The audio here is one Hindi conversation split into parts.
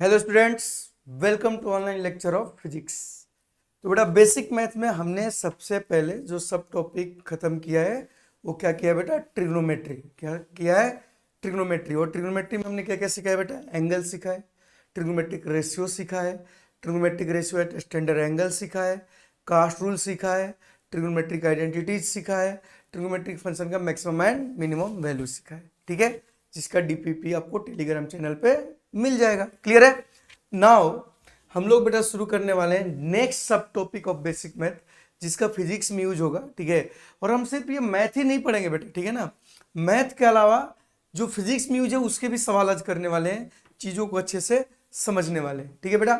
Hello students, welcome to online lecture of physics. तो बेटा बेसिक मैथ में हमने सबसे पहले जो सब टॉपिक खत्म किया है वो क्या किया है बेटा? ट्रिग्नोमेट्री। क्या किया है? ट्रिग्नोमेट्री। और ट्रिग्नोमेट्री में हमने क्या क्या सीखा है बेटा? एंगल सीखा है, ट्रिग्नोमेट्रिक रेशियो सीखा है, trigonometric ratio at standard angle सीखा है, कास्ट रूल सीखा है, ट्रिग्नोमेट्रिक आइडेंटिटीज सीखा है, ट्रिग्नोमेट्रिक फंक्शन का मैक्सिमम एंड मिनिमम वैल्यू सीखा है। ठीक है, जिसका डीपीपी आपको टेलीग्राम चैनल पे मिल जाएगा। क्लियर है? नाउ हम लोग बेटा शुरू करने वाले हैं नेक्स्ट सब टॉपिक ऑफ बेसिक मैथ, जिसका फिजिक्स में यूज होगा। ठीक है, और हम सिर्फ ये मैथ ही नहीं पढ़ेंगे बेटा, ठीक है ना, मैथ के अलावा जो फिजिक्स में यूज है उसके भी सवाल आज करने वाले हैं, चीजों को अच्छे से समझने वाले हैं। ठीक है बेटा,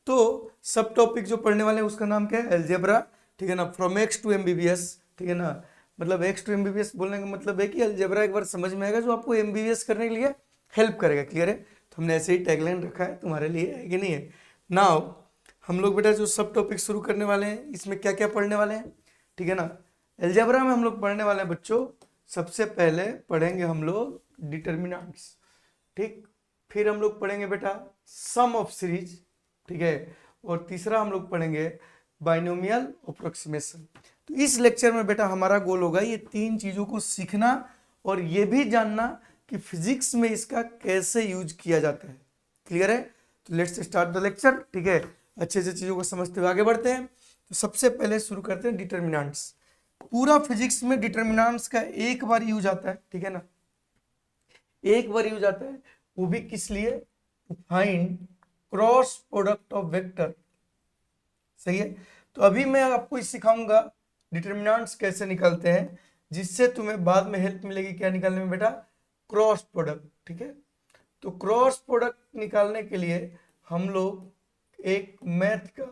तो सब टॉपिक जो पढ़ने वाले हैं उसका नाम क्या है? अलजेब्रा। ठीक है ना, फ्रॉम एक्स टू एमबीबीएस। ठीक है ना, मतलब एक्स टू एमबीबीएस बोलने का मतलब है कि अलजेब्रा एक बार समझ में आएगा जो आपको एमबीबीएस करने के लिए हेल्प करेगा। क्लियर है? तो हमने ऐसे ही टैगलाइन रखा है तुम्हारे लिए, है कि नहीं है? नाउ हम लोग बेटा जो सब टॉपिक शुरू करने वाले हैं इसमें क्या क्या पढ़ने वाले हैं? ठीक है ना, अलजेब्रा में हम लोग पढ़ने वाले हैं बच्चों, सबसे पहले पढ़ेंगे हम लोग डिटर्मिनेंट्स। ठीक, फिर हम लोग पढ़ेंगे बेटा सम ऑफ सीरीज। ठीक है, और तीसरा हम लोग पढ़ेंगे बाइनोमियल अप्रोक्सीमेशन। तो इस लेक्चर में बेटा हमारा गोल होगा ये तीन चीजों को सीखना और ये भी जानना कि फिजिक्स में इसका कैसे यूज किया जाता है। क्लियर है? तो लेट्स स्टार्ट द लेक्चर। ठीक है, अच्छे से चीजों को समझते हुए आगे बढ़ते हैं। तो सबसे पहले शुरू करते हैं डिटर्मिनेंट्स। पूरा फिजिक्स में डिटर्मिनेंट्स का एक बार यूज आता है। ठीक है ना, एक बार यूज आता है, वो भी किस लिए? Find cross product of vector. सही है, तो अभी मैं आपको सिखाऊंगा डिटर्मिनेंट्स कैसे निकालते हैं, जिससे तुम्हें बाद में हेल्प मिलेगी क्या निकालने में बेटा? Cross product. ठीक है, तो क्रॉस प्रोडक्ट निकालने के लिए हम लोग एक मैथ का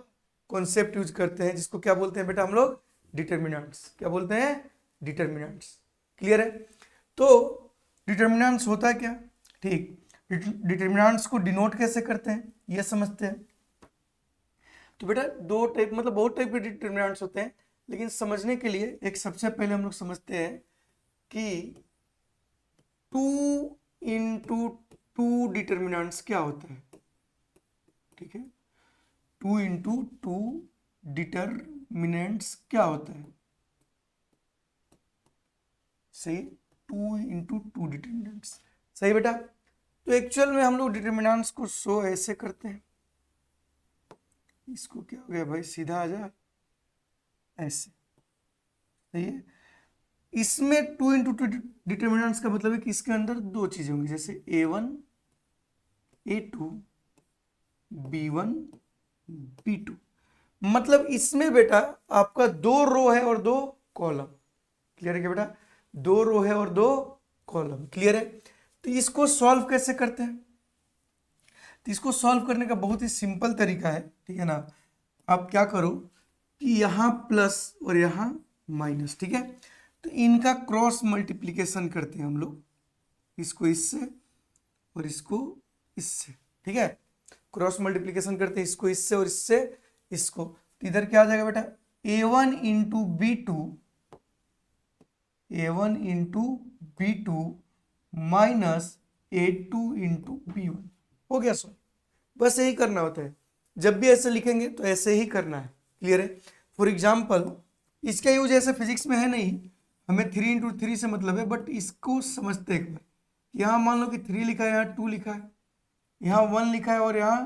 कॉन्सेप्ट यूज करते हैं, जिसको क्या बोलते हैं बेटा हम लोग? डिटर्मिनेंट्स। क्या बोलते हैं? डिटर्मिनेंट्स। क्लियर है? तो डिटर्मिनेंट्स होता है क्या? ठीक, डिटर्मिनेंट्स को डिनोट कैसे करते हैं ये समझते हैं। तो बेटा दो टाइप, मतलब बहुत टाइप के डिटर्मिनेंट्स होते हैं, लेकिन समझने के लिए एक सबसे पहले हम लोग समझते हैं कि टू इंटू टू डिटर्मिनेंट्स क्या होता है। ठीक है, टू इंटू टू डिटर्मिनेंट्स क्या होता है? सही, टू इंटू टू डिटर्मिनेंट्स। सही बेटा, तो एक्चुअल में हम लोग डिटर्मिनेंट्स को शो ऐसे करते हैं, इसको क्या हो गया भाई, सीधा आ जा, ऐसे। सही है, इसमें टू इंटू टू डिटर्मिनेंट्स का मतलब है कि इसके अंदर दो चीजें होंगी, जैसे A1 A2 B1 B2। मतलब इसमें बेटा आपका दो रो है और दो कॉलम। क्लियर है क्या बेटा? दो रो है और दो कॉलम। क्लियर है? तो इसको सॉल्व कैसे करते हैं? तो इसको सॉल्व करने का बहुत ही सिंपल तरीका है। ठीक है ना, आप क्या करो कि यहाँ प्लस और यहाँ माइनस। ठीक है, तो इनका क्रॉस मल्टीप्लिकेशन करते हैं हम लोग, इसको इससे और इसको इससे। ठीक है, क्रॉस मल्टीप्लिकेशन करते हैं इसको इससे और इससे इसको, तो इधर क्या आ जाएगा बेटा? A1 into B2, A1 into B2 minus A2 into B1। हो गया सो, बस यही करना होता है। जब भी ऐसे लिखेंगे तो ऐसे ही करना है। क्लियर है? फॉर एग्जाम्पल इसका यूज ऐसे फिजिक्स में है नहीं, हमें 3 इंटू 3 से मतलब है, बट इसको समझते एक बार। यहाँ मान लो कि 3 लिखा है, यहाँ 2 लिखा है, यहाँ 1 लिखा है और यहाँ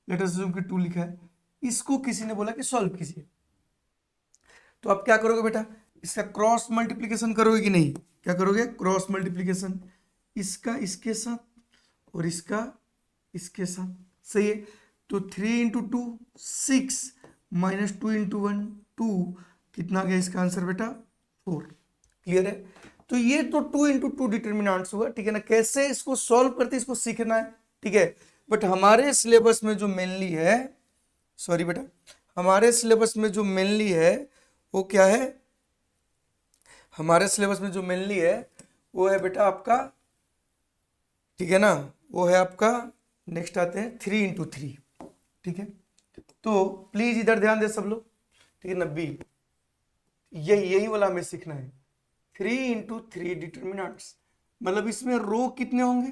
लेट अस अज्यूम कि 2 लिखा है। इसको किसी ने बोला कि सॉल्व कीजिए, तो आप क्या करोगे बेटा? इसका क्रॉस मल्टीप्लिकेशन करोगे कि नहीं? क्या करोगे? क्रॉस मल्टीप्लिकेशन, इसका इसके साथ और इसका इसके साथ। सही है, तो 3 इंटू टू 6 माइनस 2 इंटू 1 2, कितना गया इसका आंसर बेटा? 4। क्लियर है? तो ये तो 2 इंटू टू डिटर्मिनेंट्स हुआ। ठीक है ना, कैसे इसको सॉल्व करते इसको सीखना है। ठीक है, बट हमारे सिलेबस में जो मेनली है, सॉरी बेटा, हमारे सिलेबस में जो मेनली है वो क्या है? हमारे सिलेबस में जो मेनली है वो है बेटा आपका, ठीक है ना, वो है आपका, नेक्स्ट आते हैं 3 इंटू 3। ठीक है, तो प्लीज इधर ध्यान दे सब लोग। ठीक है ना, बी, यही यही वाला हमें सीखना है। 3 इंटू 3 डिटर्मिनेंट्स, मतलब इसमें रो कितने होंगे?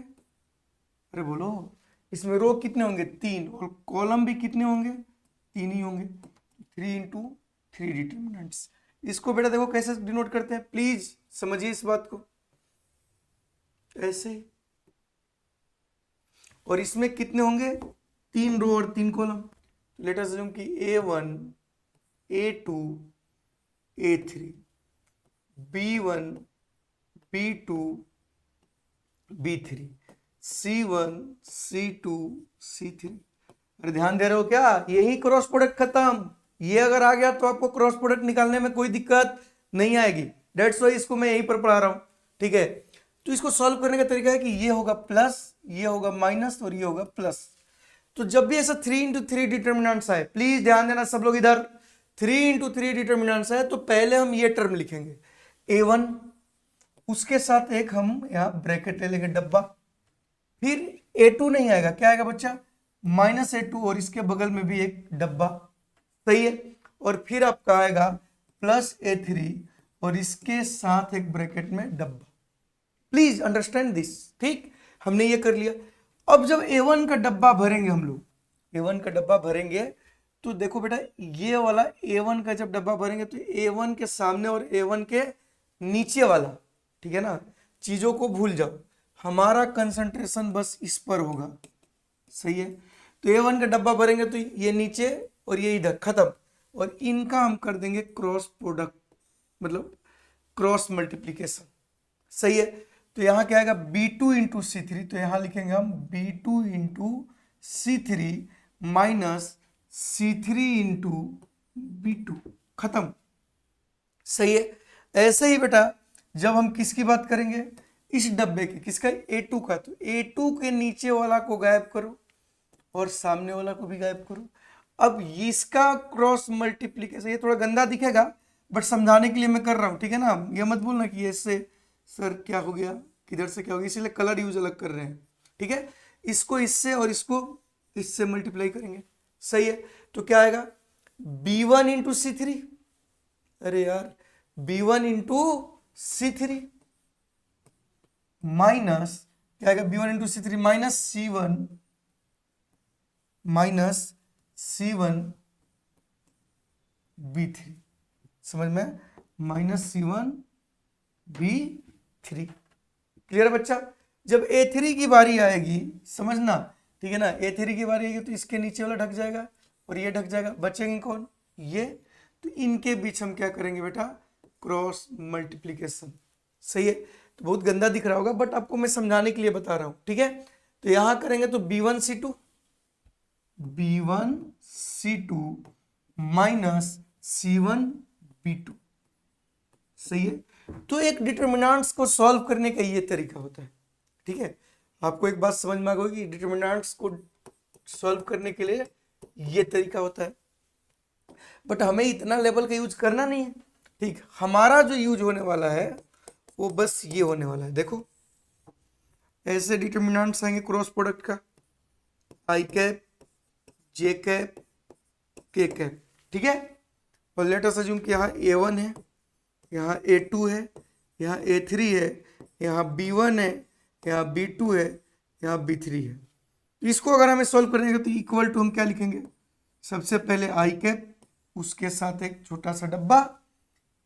अरे बोलो, इसमें रो कितने होंगे 3 और कॉलम भी कितने होंगे 3 ही होंगे। 3 इंटू 3 डिटर्मिनेंट्स। इसको बेटा देखो कैसे डिनोट करते हैं, प्लीज समझिए इस बात को ऐसे। और इसमें कितने होंगे 3 रो और 3 कॉलम। लेट अस अज्यूम कि A1 A2 A3 B1 B2 B3 C1 C2 C3। अरे ध्यान दे रहे हो क्या, यही क्रॉस प्रोडक्ट खत्म। ये अगर आ गया तो आपको क्रॉस प्रोडक्ट निकालने में कोई दिक्कत नहीं आएगी। डेट्स वाई इसको मैं यहीं पर पढ़ा रहा हूं, ठीक है। तो इसको सॉल्व करने का तरीका है कि ये होगा प्लस, ये होगा माइनस और ये होगा प्लस। तो जब भी ऐसा 3 इंटू 3 डिटर्मिनेंट्स आए, प्लीज ध्यान देना सब लोग इधर, 3 इंटू 3 डिटर्मिनेंट्स आए तो पहले हम ये टर्म लिखेंगे A1, उसके साथ एक हम यहां ब्रैकेट ले लेंगे डब्बा, फिर A2 नहीं आएगा, क्या आएगा बच्चा -A2 और इसके बगल में भी एक डब्बा, सही है। और फिर आपका आएगा +A3 और इसके साथ एक ब्रैकेट में डब्बा। प्लीज अंडरस्टैंड दिस, ठीक। हमने ये कर लिया। अब जब A1 का डब्बा भरेंगे हम लोग, A1 का डब्बा भरेंगे तो देखो बेटा ये वाला A1 का जब डब्बा भरेंगे तो A1 के सामने और A1 के नीचे वाला, ठीक है ना, चीजों को भूल जाओ, हमारा कंसंट्रेशन बस इस पर होगा, सही है। तो A1 का डब्बा भरेंगे तो ये नीचे और ये इधर, खत्म। और इनका हम कर देंगे क्रॉस प्रोडक्ट, मतलब क्रॉस मल्टीप्लीकेशन, सही है। तो यहां क्या आएगा B2 इंटू C3, तो यहां लिखेंगे हम B2 into C3 minus C3 into B2, खत्म, सही है। ऐसे ही बेटा जब हम किसकी बात करेंगे, इस डब्बे की, किसका A2 का, तो A2 के नीचे वाला को गायब करो और सामने वाला को भी गायब करो। अब इसका क्रॉस मल्टीप्लीकेशन, ये थोड़ा गंदा दिखेगा बट समझाने के लिए मैं कर रहा हूं, ठीक है ना। ये मत बोलना कि इससे सर क्या हो गया, किधर से क्या हो गया, इसीलिए कलर यूज अलग कर रहे हैं, ठीक है। इसको इससे और इसको इससे मल्टीप्लाई करेंगे, सही है। तो क्या आएगा B1 इंटू C3, अरे यार B1 इंटू C3 माइनस क्या आएगा B1 into C3 minus C1 B3, समझ में, -C1 B3, क्लियर है बच्चा। जब A3 की बारी आएगी समझना, ठीक है ना, A3 की बारी आएगी तो इसके नीचे वाला ढक जाएगा और ये ढक जाएगा, बचेंगे कौन, ये। तो इनके बीच हम क्या करेंगे बेटा क्रॉस मल्टीप्लीकेशन, सही है। तो बहुत गंदा दिख रहा होगा बट आपको मैं समझाने के लिए बता रहा हूं, ठीक है। तो यहां करेंगे तो B1 C2 minus C1 B2, सही है। तो एक डिटर्मिनेंट्स को सॉल्व करने का ये तरीका होता है, ठीक है। आपको एक बात समझ में आ गई कि डिटर्मिनेंट्स को सॉल्व करने के लिए ये तरीका होता है, बट हमें इतना लेवल का यूज करना नहीं है, ठीक। हमारा जो यूज होने वाला है वो बस ये होने वाला है, देखो ऐसे डिटर्मिनेंट्स आएंगे क्रॉस प्रोडक्ट का, I cap J cap K cap, ठीक है। और लेट अस अज्यूम कि यहाँ A1 है, यहाँ A2 है, यहाँ A3 है, यहाँ B1 है, यहाँ B2 है, यहाँ B3 है। तो इसको अगर हमें सॉल्व करेंगे तो इक्वल टू हम क्या लिखेंगे, सबसे पहले I कैप उसके साथ एक छोटा सा डब्बा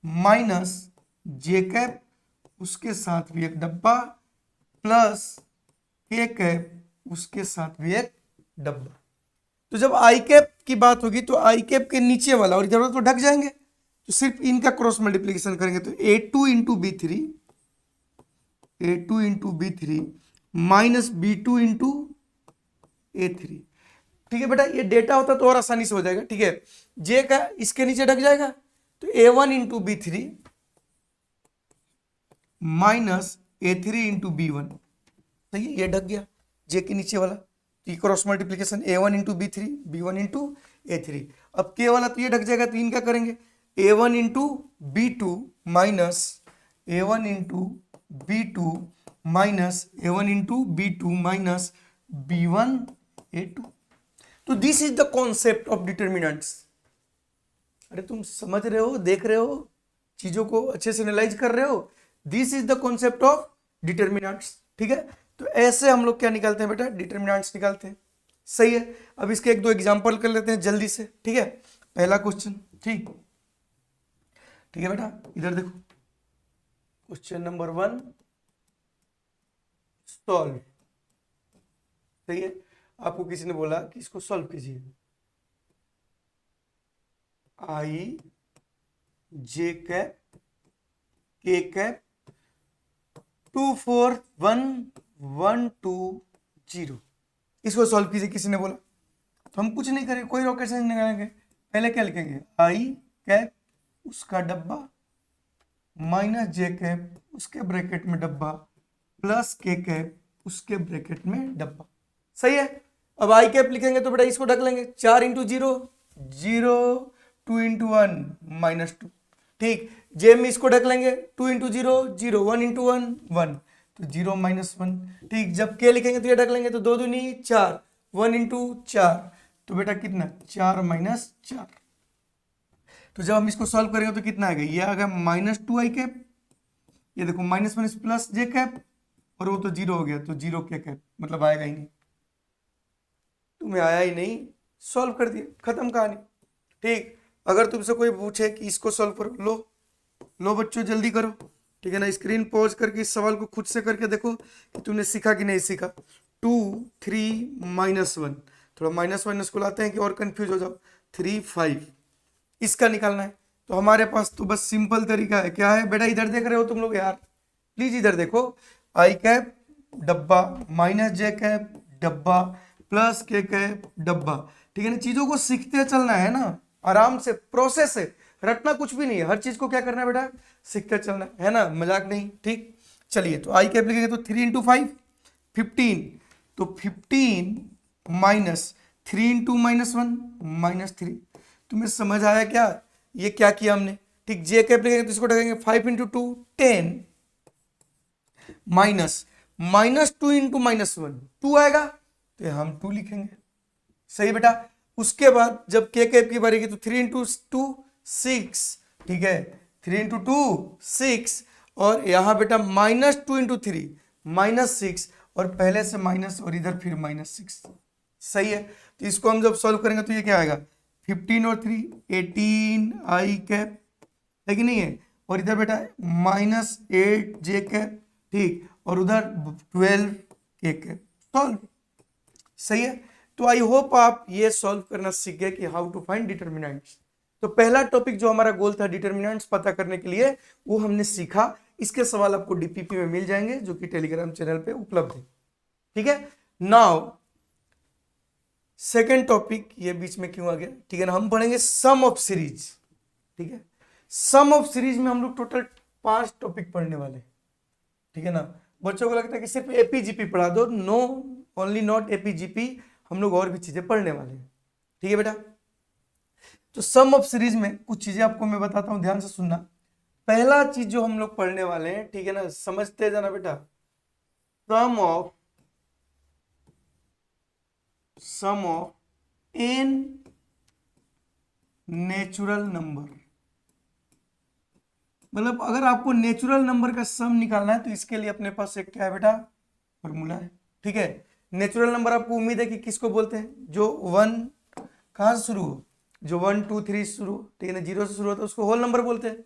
माइनस J कैप उसके साथ भी एक डब्बा प्लस K कैप उसके साथ भी एक डब्बा। तो जब I कैप की बात होगी तो I कैप के नीचे वाला और इधर वाला तो ढक जाएंगे, तो सिर्फ इनका क्रॉस मल्टीप्लिकेशन करेंगे तो A2 into B3 minus B2 into A3, ठीक है बेटा। ये डेटा होता तो और आसानी से हो जाएगा, ठीक है। J का इसके नीचे ढक जाएगा तो A1 into B3 minus A3 into B1, सही है, ये ढक गया J के नीचे वाला। तो cross multiplication A1 into B3 B1 into A3। अब K वाला तो ये ढक जाएगा, तो इनका करेंगे A1 into B2 minus A1 into B2 minus A1 into B2 minus B1 A2। तो this is the concept of determinants. अरे तुम समझ रहे हो, देख रहे हो, चीजों को अच्छे से एनालाइज कर रहे हो, this is the concept of determinants, ठीक है। तो ऐसे हम लोग क्या निकालते हैं बेटा, डिटर्मिनेंट्स निकालते हैं। सही है, अब इसके एक दो एग्जांपल कर लेते हैं जल्दी से, ठीक है। पहला क्वेश्चन, ठीक ठीक है बेटा, इधर देखो, क्वेश्चन नंबर 1 सॉल्व। सही है, आपको किसी ने बोला कि इसको सॉल्व कीजिए, आई जे कैप के कैप 2 4 1 1 2 0, इसको सॉल्व कीजिए किसी ने बोला। तो हम कुछ नहीं करेंगे, कोई रॉकेट साइंस नहीं करेंगे, पहले क्या लिखेंगे, आई कैप उसका डब्बा माइनस जे कैप उसके ब्रैकेट में डब्बा प्लस के कैप उसके ब्रैकेट में डब्बा। सही है, अब आई कैप लिखेंगे तो बेटा इसको ढक लेंगे, 4 इंटू 0 0, 2 इंटू 1 -2, ठीक। जे में इसको ढक लेंगे, 2 इंटू 0 0, 1 इंटू 1 1, तो 0 -1, ठीक। जब के लिखेंगे तो ये ढक लेंगे, तो 2 दूनी 4, 1 इंटू 4, तो बेटा कितना 4 -4। तो जब हम इसको सॉल्व करेंगे तो कितना आएगा, ये आ गया -2 आई कैप, ये देखो माइनस माइनस प्लस जे कैप, और वो तो 0 हो गया, तो 0 के कैप, मतलब आएगा ही नहीं। तुम्हें आया ही नहीं, सॉल्व कर दिया, खत्म कहानी, ठीक। अगर तुमसे कोई पूछे कि इसको सॉल्व करो, लो लो बच्चों जल्दी करो, ठीक है ना। स्क्रीन पॉज करके इस सवाल को खुद से करके देखो कि तुमने सीखा कि नहीं सीखा। 2 3 -1, थोड़ा माइनस माइनस को लाते हैं कि और कंफ्यूज हो जाओ, 3 5, इसका निकालना है। तो हमारे पास तो बस सिंपल तरीका है, क्या है बेटा, इधर देख रहे हो तुम लोग यार, प्लीज इधर देखो, आई कैप डब्बा माइनस जे कैप डब्बा प्लस के कैप डब्बा, ठीक है ना। चीजों को सीखते चलना है ना, आराम से, प्रोसेस है, रटना कुछ भी नहीं है, हर चीज को क्या करना है बेटा, सीखते चलना है ना, मजाक नहीं, ठीक। चलिए, तो आई कैप लिखेंगे तो 3 इंटू 5 15, तो 15 माइनस 3 इंटू -1 -3। तुम्हें समझ आया क्या, ये क्या किया हमने, ठीक। जे कैप लिखेंगे तो इसको ढकेंगे, 5 इंटू 2 10, माइनस 2 इंटू -1 2 आएगा, तो हम 2 लिखेंगे। सही बेटा, उसके बाद जब के कैप की बारी की तो 3 इंटू 2 6, ठीक है, 3 इंटू 2 6, और यहां बेटा -2 इंटू 3 -6, और पहले से माइनस और इधर फिर -6। सही है, तो इसको हम जब सॉल्व करेंगे तो ये क्या आएगा, 15 और 3 18 आई कैप, है कि नहीं है, और इधर बेटा -8 जे कैप, ठीक, और उधर 12 के कैप, सॉल्व। सही है, तो आई होप आप ये सॉल्व करना सीख गए कि हाउ टू फाइंड डिटर्मिनेंट्स। तो पहला टॉपिक जो हमारा गोल था डिटर्मिनेंट्स पता करने के लिए, वो हमने सीखा। इसके सवाल आपको डीपीपी में मिल जाएंगे जो कि टेलीग्राम चैनल पे उपलब्ध है, ठीक है। नाउ सेकेंड टॉपिक, ये बीच में क्यों आ गया, ठीक है ना, हम पढ़ेंगे सम ऑफ सीरीज, ठीक है। सम ऑफ सीरीज में हम लोग टोटल 5 टॉपिक पढ़ने वाले, ठीक है ना। बच्चों को लगता है कि सिर्फ एपीजीपी पढ़ा दो, नो, ओनली नॉट एपीजीपी, हम लोग और भी चीजें पढ़ने वाले हैं, ठीक है बेटा। तो सम ऑफ सीरीज में कुछ चीजें आपको मैं बताता हूं, ध्यान से सुनना। पहला चीज जो हम लोग पढ़ने वाले हैं, ठीक है ना, समझते जाना बेटा, sum of n natural number, मतलब अगर आपको नेचुरल नंबर का सम निकालना है तो इसके लिए अपने पास एक क्या है बेटा, फॉर्मूला है, ठीक है। नेचुरल नंबर आपको उम्मीद है कि किसको बोलते हैं, जो 1 कहां से शुरू हो, जो 1 2 3 शुरू, ठीक है ना, 0 से शुरू होता है उसको होल नंबर बोलते हैं।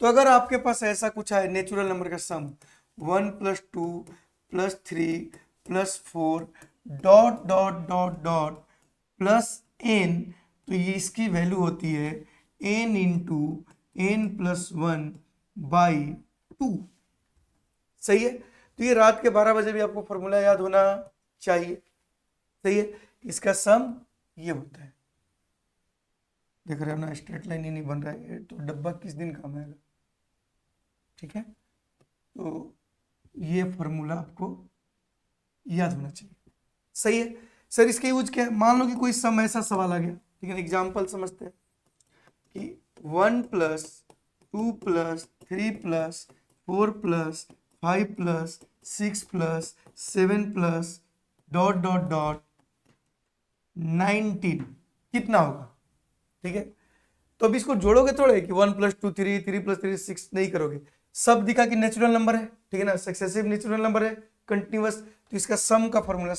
तो अगर आपके पास ऐसा कुछ है नेचुरल नंबर का सम 1 + 2 + 3 + 4 dot dot dot dot plus n, तो ये इसकी वैल्यू होती है n इंटू n + 1/2। सही है, तो ये रात के 12 बजे भी आपको फॉर्मूला याद होना चाहिए। सही है, इसका सम ये होता है, देख रहे हो ना, स्ट्रेट लाइन ही नहीं बन रहा है, तो डब्बा किस दिन काम आएगा, ठीक है। तो ये फॉर्मूला आपको याद होना चाहिए। सही है सर, इसका यूज क्या है, मान लो कि कोई सम ऐसा सवाल आ गया, ठीक है, एग्जाम्पल समझते हैं कि 1 + 2 + 3 + 4 + 5 + 6 + 7 + डॉट डॉट डॉट 19 कितना होगा, ठीक है। तो अब इसको जोड़ोगे थोड़े कि 1 + 2 3 3 + 3 6, नहीं करोगे, सब दिखा कि नेचुरल नंबर है, ठीक है ना, सक्सेसिव नेचुरल नंबर है, कंटिन्यूअस, तो इसका सम का formula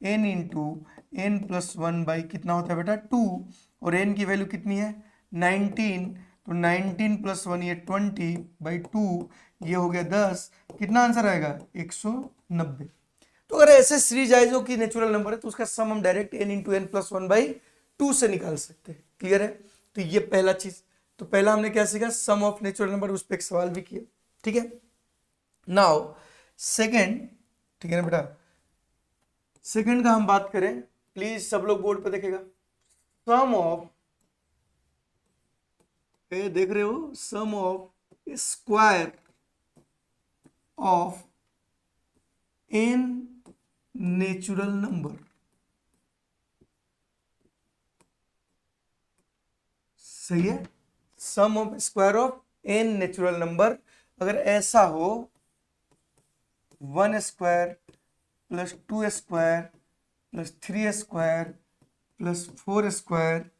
n into n plus one by कितना होता है बेटा 2, और n की वैल्यू कितनी है 19, तो 19 प्लस वन ये 20 बाई 2, ये हो गया 10, कितना आंसर आएगा 190। तो अगर ऐसे सीरीज आइजों की नेचुरल नंबर है तो उसका सम हम direct n into n plus one by 2 से निकाल सकते हैं। क्लियर है? तो ये पहला चीज, तो पहला हमने क्या सीखा, सम ऑफ नेचुरल नंबर, उस पर एक सवाल भी किया। ठीक है, नाउ सेकेंड, ठीक है ना बेटा, सेकेंड का हम बात करें, प्लीज सब लोग बोर्ड पे देखेगा, सम ऑफ, देख रहे हो, sum of square of n natural number. सही है, sum of square of n natural number, अगर ऐसा हो 1 square plus 2 square plus 3 square plus 4 square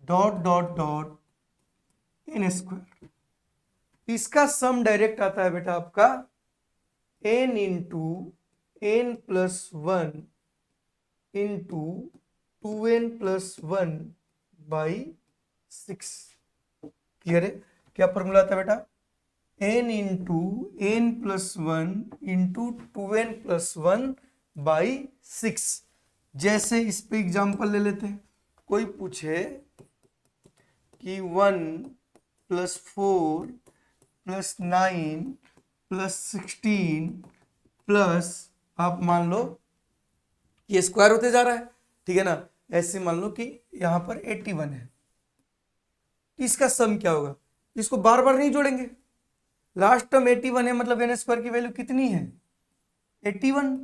dot dot dot n square, इसका सम डायरेक्ट आता है बेटा आपका n into n plus one into 2n plus one by 6। Clear है? क्या फॉर्मूला आता है बेटा, n into n plus one into 2n plus one by 6। जैसे इस पे एग्जाम्पल ले लेते हैं, कोई पूछे कि 1 प्लस 4 प्लस 9 प्लस 16 प्लस, आप मान लो ये स्क्वायर होते जा रहा है, ठीक है ना, ऐसे मान लो कि यहां पर 81 है, इसका सम क्या होगा, इसको बार बार नहीं जोड़ेंगे, लास्ट टर्म 81 है, मतलब एन स्क्वायर की वैल्यू कितनी है 81,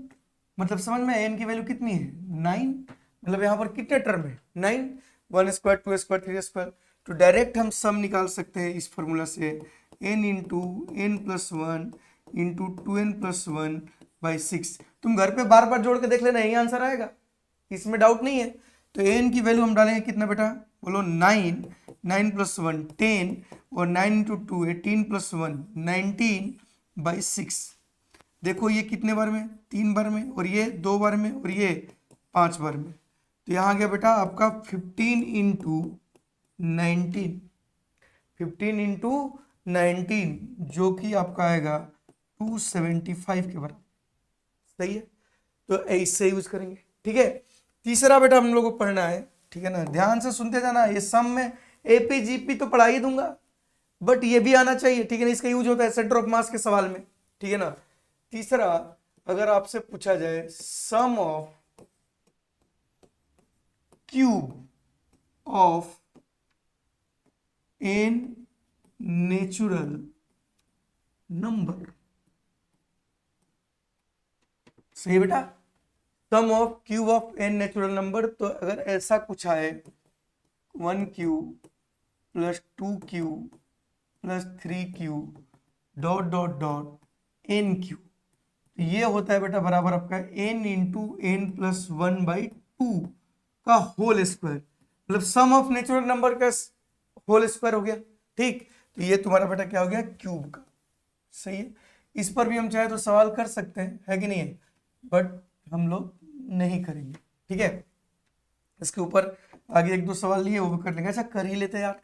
मतलब समझ में, एन की वैल्यू कितनी है 9, मतलब यहां पर कितने टर्म है 9, 1 स्क्वायर 2 स्क्वायर 3 स्क्वायर, तो डायरेक्ट हम सम निकाल सकते हैं इस फॉर्मूला से, n into n plus one into 2n plus one by 6। तुम घर पे बार बार जोड़ के देख लेना, यही आंसर आएगा, इसमें डाउट नहीं है। तो एन की वैल्यू हम डालेंगे कितना बेटा, बोलो 9, 9 प्लस वन 10, और 9 into two 18 plus one 19 by 6। देखो ये कितने बार में, 3 बार में, और ये 2 बार में, और ये 5 बार में, तो यहाँ गया बेटा आपका 15 इंटू 19, 15 इंटू 19, जो कि आपका आएगा 275 के बराबर। सही है, तो ऐसे यूज करेंगे। ठीक है, तीसरा बेटा हम लोगों को पढ़ना है, ठीक है ना, ध्यान से सुनते जाना, ये सम में एपीजीपी तो पढ़ा ही दूंगा, बट ये भी आना चाहिए, ठीक है ना, इसका यूज होता है सेंटर ऑफ मास के सवाल में, ठीक है ना। तीसरा, अगर आपसे पूछा जाए sum of cube of n natural number, सही बेटा, sum of cube of n natural number, तो अगर ऐसा कुछ आए 1 cube plus 2 cube plus 3 cube dot dot dot n cube, तो ये होता है बेटा बराबर आपका n into n plus one by 2 का होल स्क्वायर, मतलब सम ऑफ नेचुरल नंबर का होल स्क्वायर हो गया। ठीक, तो ये तुम्हारा बेटा क्या हो गया, क्यूब का। सही है, इस पर भी हम चाहे तो सवाल कर सकते हैं, है कि नहीं है, बट हम लोग नहीं करेंगे। ठीक है, इसके ऊपर आगे 1-2 सवाल लिए, वो भी कर लेंगे। अच्छा कर ही लेते यार,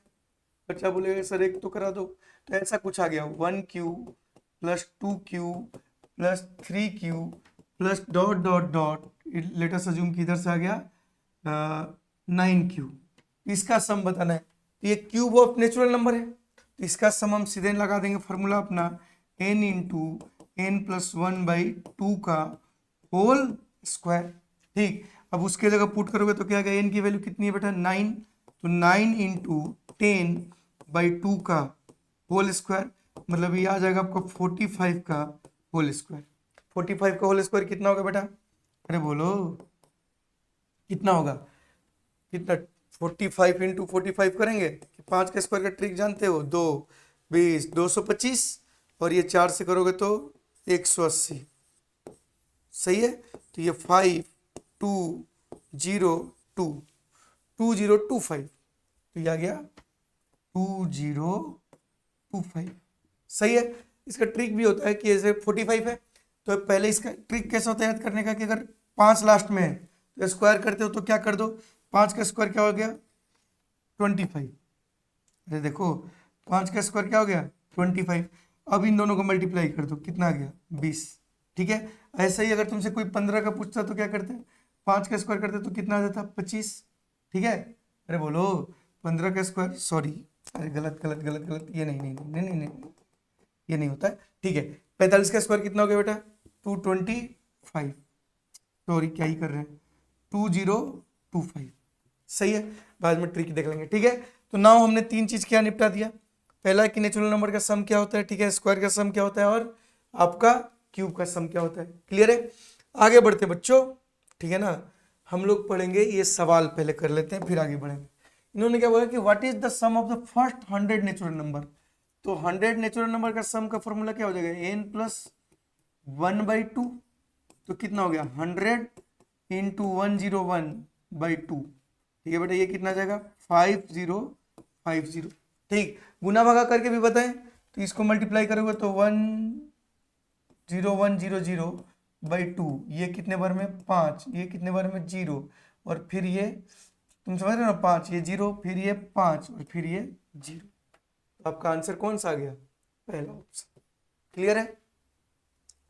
बच्चा बोलेगा सर एक तो करा दो, तो ऐसा कुछ आ गया 1 cube plus 2 cube plus 3 cube plus dot dot dot, let us assume कि इधर से आ गया 9 क्यूब, इसका सम बताना है। तो ये क्यूब ऑफ नेचुरल नंबर है, तो इसका सम हम सीधे लगा देंगे फॉर्मूला अपना, n into n plus one by 2 का होल स्क्वायर। ठीक, अब उसके जगह पुट करोगे तो क्या आएगा, n की वैल्यू कितनी है बेटा 9, तो 9 इंटू 10 बाई 2 का होल स्क्वायर, मतलब ये आ जाएगा आपका 45 का होल स्क्वायर। 45 का होल स्क्वायर कितना होगा बेटा, अरे बोलो कितना होगा, कितना, 45 इंटू 45 करेंगे, 5 के स्क्वायर का ट्रिक जानते हो, 2 20 225, और ये 4 से करोगे तो 180। सही है, तो ये 5 2 0 2 2025, तो ये आ गया 2025। सही है, इसका ट्रिक भी होता है कि जैसे 45 है तो पहले इसका ट्रिक कैसा होता है याद करने का कि अगर 5 लास्ट में है तो स्क्वायर करते हो तो क्या कर दो, 5 का स्क्वायर क्या हो गया 25। अरे देखो 5 का स्क्वायर क्या हो गया 25। अब इन दोनों को मल्टीप्लाई कर दो, कितना आ गया 20। ठीक है, ऐसे ही अगर तुमसे कोई 15 का पूछता तो क्या करते हैं, 5 का स्क्वायर करते तो कितना आ जाता 25। ठीक है, अरे बोलो 15 का स्क्वायर, सॉरी अरे गलत गलत गलत गलत, ये नहीं नहीं नहीं नहीं नहीं, नहीं ये नहीं होता है। ठीक है, 45 का स्क्वायर कितना हो गया बेटा 225। सॉरी क्या ही कर रहे हैं 2025। सही है, बाद में ट्रिक देख लेंगे। ठीक है, तो नाउ हमने 3 चीज क्या निपटा दिया, पहला कि नेचुरल नंबर का सम क्या होता है, ठीक है, स्क्वायर का सम क्या होता है, और आपका क्यूब का सम क्या होता है। क्लियर है, आगे बढ़ते हैं बच्चों। ठीक है ना, हम लोग पढ़ेंगे ये सवाल पहले कर लेते हैं फिर आगे बढ़ेंगे। इन्होंने क्या बोला कि what is the sum of the first 100 natural number. तो 100 नेचुरल नंबर का सम का फॉर्मूला क्या हो जाएगा n+1/2। तो कितना हो गया 100 इंटू 101/2। ठीक है बेटा, ये कितना जाएगा 5050। ठीक, गुना भागा करके भी बताएं तो इसको मल्टीप्लाई करोगे तो 10100/2, ये कितने बार में 5, ये कितने बार में 0, और फिर ये तुम समझ रहे हो ना 5, ये 0, फिर ये 5 और फिर ये 0। तो आपका आंसर कौन सा आ गया, पहला ऑप्शन। क्लियर है,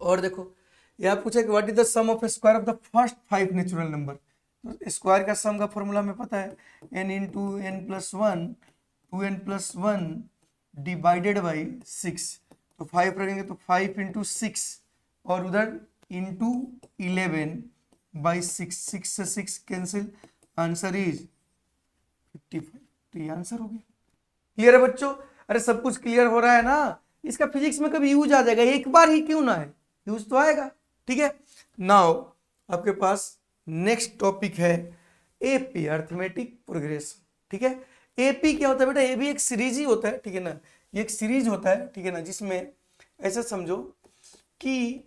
और देखो यह पूछा कि what is the sum of square of the first 5 natural number. तो स्क्वायर का सम का फॉर्मूला में पता है n into n+1 2n+1 divided by 6। तो 5 रखेंगे तो 5 इंटू 6 और उधर इंटू 11/6, 6 से 6 कैंसिल, आंसर इज 55। तो ये आंसर हो गया। क्लियर है बच्चों, अरे सब कुछ क्लियर हो रहा है ना, इसका फिजिक्स में कभी यूज आ जाएगा, एक बार ही क्यों ना है, यूज तो आएगा। ठीक है, नाउ आपके पास नेक्स्ट टॉपिक है एपी, अर्थमेटिक प्रोग्रेशन। ठीक है, एपी क्या होता है बेटा, ये भी एक सीरीज ही होता है। ठीक है ना, ये एक सीरीज होता है, ठीक है ना, जिसमें ऐसा समझो कि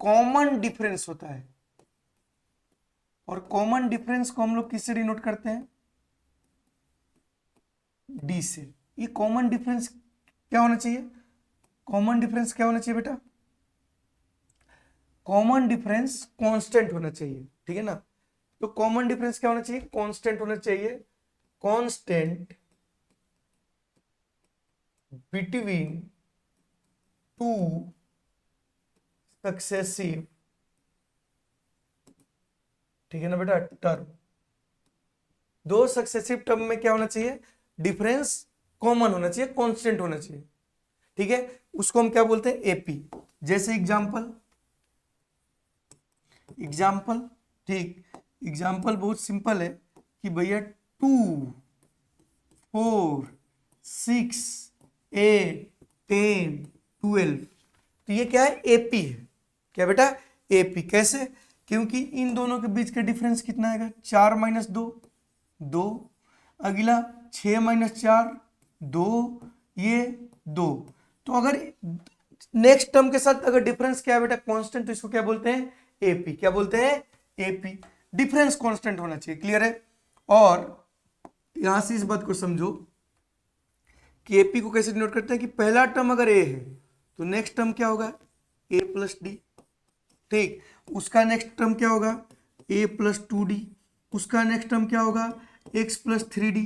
कॉमन डिफरेंस होता है, और कॉमन डिफरेंस को हम लोग किससे डिनोट करते हैं, डी से। ये कॉमन डिफरेंस क्या होना चाहिए, कॉमन डिफरेंस क्या होना चाहिए बेटा, कॉमन डिफरेंस कांस्टेंट होना चाहिए। ठीक है ना, तो कॉमन डिफरेंस क्या होना चाहिए, कांस्टेंट होना चाहिए, कांस्टेंट बिटवीन टू सक्सेसिव, ठीक है ना बेटा, टर्म। दो सक्सेसिव टर्म में क्या होना चाहिए, डिफरेंस कॉमन होना चाहिए, कांस्टेंट होना चाहिए। ठीक है, उसको हम क्या बोलते हैं, एपी। जैसे एग्जांपल, एग्जाम्पल, ठीक, एग्जाम्पल बहुत सिंपल है कि भैया 2 4 6 8 10 12, तो ये क्या है, एपी है। क्या बेटा, एपी। कैसे, क्योंकि इन दोनों के बीच का डिफरेंस कितना आएगा, 4 - 2 2, अगला 6 - 4 2, ये 2। तो अगर नेक्स्ट टर्म के साथ अगर डिफरेंस क्या है बेटा, कांस्टेंट, तो इसको क्या बोलते हैं, एपी। क्या बोलते हैं, एपी। डिफरेंस कांस्टेंट होना चाहिए। क्लियर है, और यहां से इस बात को समझो कि एपी को कैसे डिनोट करते हैं कि पहला टर्म अगर ए है तो नेक्स्ट टर्म क्या होगा, a+d। ठीक, उसका नेक्स्ट टर्म क्या होगा, a+2d, उसका नेक्स्ट टर्म क्या होगा, x+3d।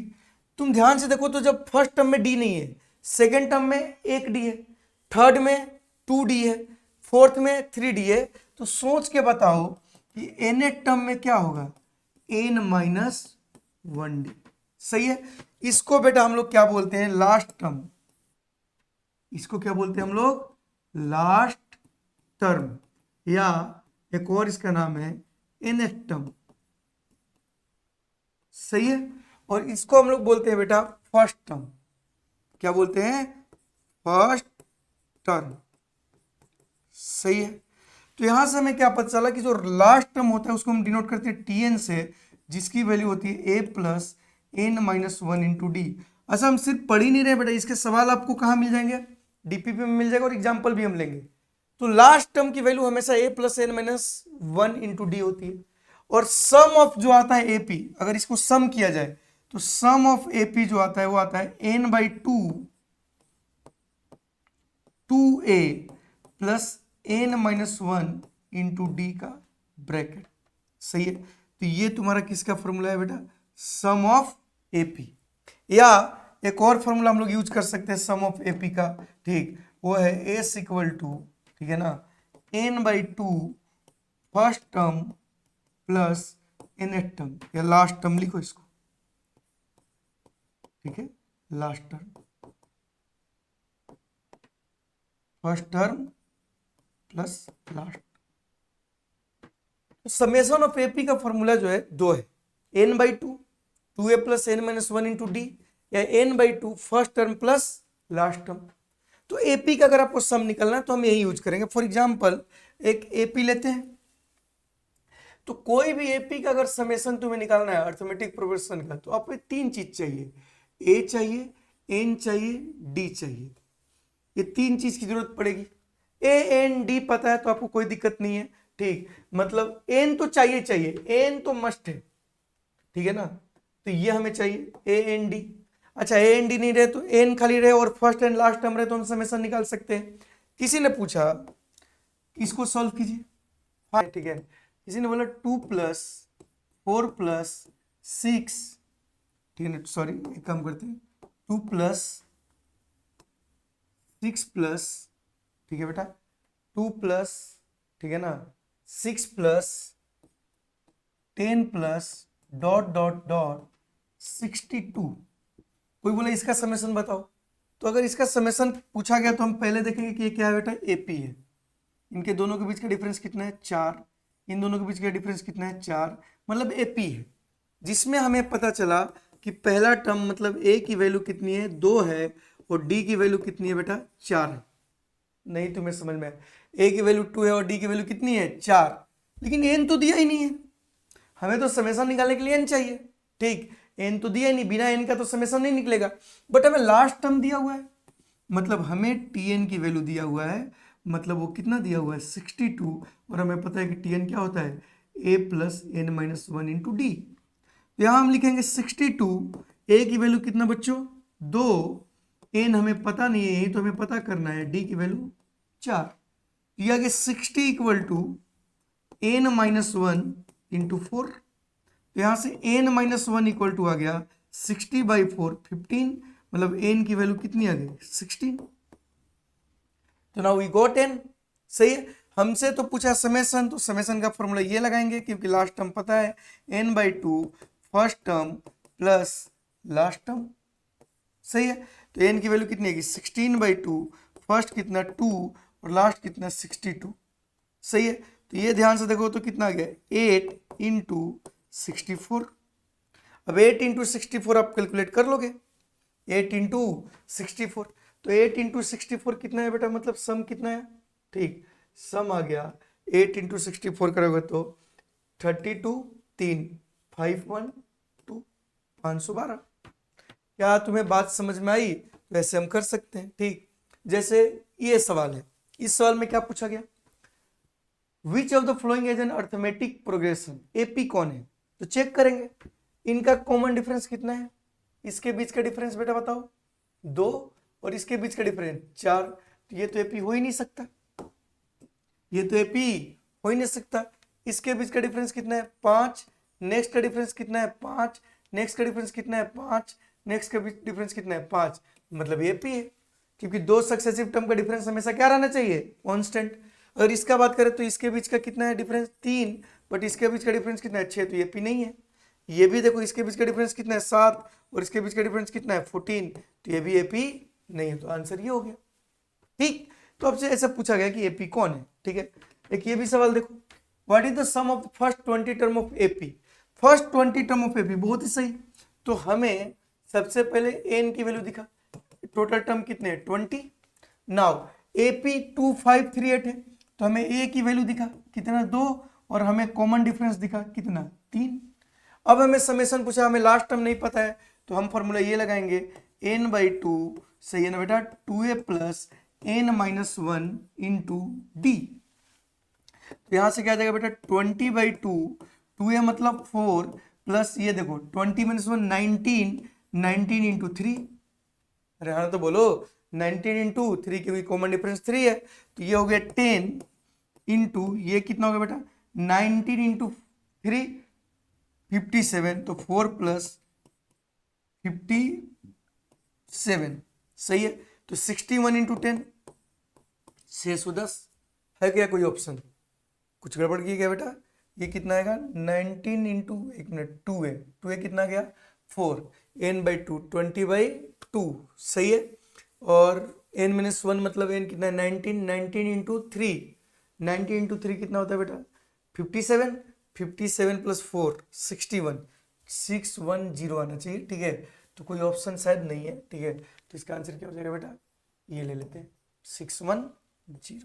तुम ध्यान से देखो तो जब फर्स्ट टर्म में d नहीं है, सेकेंड टर्म में 1d है, थर्ड में 2d है, फोर्थ में 3d है, तो सोच के बताओ कि nth टर्म में क्या होगा, n-1d। सही है, इसको बेटा हम लोग क्या बोलते हैं, लास्ट टर्म। इसको क्या बोलते हैं हम लोग, लास्ट टर्म, या एक और इसका नाम है nth टर्म। सही है, और इसको हम लोग बोलते हैं बेटा फर्स्ट टर्म। क्या बोलते हैं, फर्स्ट टर्म। सही है, तो यहां से हमें क्या पता चला कि जो लास्ट टर्म होता है उसको हम डिनोट करते हैं tn से, जिसकी वैल्यू होती है a+n-1 इंटू डी। अच्छा, हम सिर्फ पढ़ ही नहीं रहे बेटा, इसके सवाल आपको कहाँ मिल जाएंगे, डीपीपी में मिल जाएगा, और एग्जाम्पल भी हम लेंगे। तो लास्ट टर्म की वैल्यू हमेशा a+n-1 इंटू डी होती है, और सम ऑफ जो आता है एपी, अगर इसको सम किया जाए तो सम ऑफ एपी जो आता है वो आता है n/2 2a plus n minus 1 into D का ब्रैकेट। सही है, तो ये तुम्हारा किसका फॉर्मूला है बेटा, सम ऑफ एपी। या एक और फॉर्मूला हम लोग यूज कर सकते हैं सम ऑफ एपी का, ठीक, वो है एस इक्वल टू, ठीक है ना, n/2 first term plus nth term, या लास्ट टर्म लिखो इसको, ठीक है, last term, first term plus last. Summation of AP का फॉर्मूला जो है 2 है, n/2 2a plus n minus 1 into D, या n/2 first term plus last term. तो एपी का अगर आपको सम निकलना है तो हम यही यूज करेंगे। फॉर एग्जांपल एक एपी लेते हैं, तो कोई भी एपी का अगर समेशन तुम्हें निकालना है अर्थमेटिक प्रोग्रेशन का, तो आपको 3 चीज चाहिए, ए चाहिए, एन चाहिए, डी चाहिए। ये 3 चीज की जरूरत पड़ेगी। ए एन डी पता है तो आपको कोई दिक्कत नहीं है, ठीक, मतलब एन तो चाहिए चाहिए, एन तो मस्ट है, ठीक है ना, तो ये हमें चाहिए ए एन डी। अच्छा ए एन डी नहीं रहे तो एन खाली रहे और फर्स्ट एंड लास्ट टर्म रहे तो हम समेशन निकाल सकते हैं। किसी ने पूछा इसको सॉल्व कीजिए, हाँ ठीक है, किसी ने बोला 2 प्लस 4 प्लस 6, ठीक है ना, सॉरी एक काम करते हैं, 2 प्लस 6 प्लस, ठीक है बेटा, 2 प्लस, ठीक है ना, 6 plus 10 plus dot dot dot 62। कोई बोला इसका समेशन बताओ, तो अगर इसका समेशन पूछा गया तो हम पहले देखेंगे कि ये क्या है बेटा, एपी है। इनके दोनों के बीच का डिफरेंस कितना है, 4, इन दोनों के बीच का डिफरेंस कितना है, 4, मतलब एपी है। जिसमें हमें पता चला कि पहला टर्म मतलब ए की वैल्यू कितनी है, 2 है, और डी की वैल्यू कितनी है बेटा, 4 है। नहीं तुम्हें समझ में, ए की वैल्यू 2 है और डी की वैल्यू कितनी है, 4, लेकिन एन तो दिया ही नहीं है, हमें तो समेशन निकालने के लिए एन चाहिए, ठीक, एन तो दिया ही नहीं, बिना एन का तो समेशन नहीं निकलेगा, बट हमें लास्ट टर्म दिया हुआ है, मतलब हमें टी एन की वैल्यू दिया हुआ है, मतलब वो कितना दिया हुआ है, 62, और हमें पता है कि टी एन क्या होता है, a plus n minus 1 into d. तो यहाँ हम लिखेंगे 62, ए की वैल्यू कितना बच्चों, 2, एन हमें पता नहीं है, यही तो हमें पता करना है, डी की वैल्यू 4, ये आगे 60 equal to n minus 1 into 4। तो यहाँ से n माइनस 1 इक्वल टू आ गया 60/4 15, मतलब n की वैल्यू कितनी आ गई, 16। तो नाउ वी गॉट n। सही है, हमसे तो पूछा समेशन, तो समेशन का फॉर्मूला ये लगाएंगे क्योंकि लास्ट टर्म पता है, n/2 first term plus last term. सही है, तो n की वैल्यू कितनी आएगी, 16/2, फर्स्ट कितना 2 और लास्ट कितना 62। सही है, तो ये ध्यान से देखो तो कितना आ गया, 8 इंटू 64। अब 8 इंटू 64 आप कैलकुलेट कर लोगे, 8 इंटू 64, तो 8 इंटू 64 कितना है बेटा, मतलब सम कितना है, ठीक, सम आ गया 8 इंटू 64 करोगे तो 32 3 512 512। क्या तुम्हें बात समझ में आई, वैसे हम कर सकते हैं, ठीक। जैसे ये सवाल है, इस सवाल में क्या पूछा गया, which of the following as an arithmetic progression, AP कौन है, तो चेक करेंगे इनका कॉमन डिफरेंस कितना है, इसके बीच का डिफरेंस बेटा बताओ 2 और इसके बीच का डिफरेंस 4, तो ये तो एपी हो ही नहीं सकता, ये तो एपी हो ही नहीं सकता। इसके बीच का डिफरेंस कितना है 5, नेक्स्ट का डिफरेंस कितना है 5, नेक्स्ट का डिफरेंस कितना है 5, नेक्स्ट का डिफरेंस कितना है 5, मतलब एपी है, क्योंकि 2 सक्सेसिव टर्म का डिफरेंस हमेशा क्या रहना चाहिए, कांस्टेंट। अगर इसका बात करें तो इसके बीच का कितना है डिफरेंस 3, बट इसके बीच का डिफरेंस कितना है 6, तो ये पी नहीं है। ये भी देखो इसके बीच का डिफरेंस कितना है 7 और इसके बीच का डिफरेंस कितना है 14, तो ये भी एपी नहीं है, तो आंसर ये हो गया, ठीक। तो आपसे ऐसा पूछा गया कि एपी कौन है, ठीक है। एक ये भी सवाल देखो, what is the sum of first 20 term of AP, first 20 term of AP, बहुत ही सही। तो हमें सबसे पहले एन की वैल्यू दिखा, टोटल टर्म कितने हैं 20, नाउ एपी 2538 है, तो हमें ए की वैल्यू दिखा कितना 2 और हमें कॉमन डिफरेंस दिखा कितना 3। अब हमें समेशन पूछा, हमें लास्ट टर्म नहीं पता है, तो हम फॉर्मूला ये लगाएंगे n/2, सही है ना बेटा, 2a plus n minus 1 into d. तो यहां से क्या आ जाएगा बेटा 20/2, 2a मतलब 4 प्लस ये देखो 20 माइनस 1 19, 19 इंटू 3, अरे हाँ तो बोलो 19 इंटू 3, क्योंकि कॉमन डिफरेंस 3 है, तो ये हो गया 10 इंटू ये कितना हो गया बेटा 19 इंटू 3 57, तो 4 प्लस 57, सही है। तो 61 इंटू 10 610 है क्या कोई ऑप्शन? कुछ गड़बड़ की क्या बेटा? ये कितना आएगा 19 इंटू 1 मिनट 2 है कितना गया 4, n/2 20/2, सही है। और n-1 मतलब n कितना है 19 इंटू 3, 19 इंटू 3 कितना होता है बेटा 57, 57 प्लस 4 61, 610 आना चाहिए, ठीक है। तो कोई ऑप्शन शायद नहीं है, ठीक है। तो इसका आंसर क्या हो जाएगा बेटा, ये ले लेते हैं 610।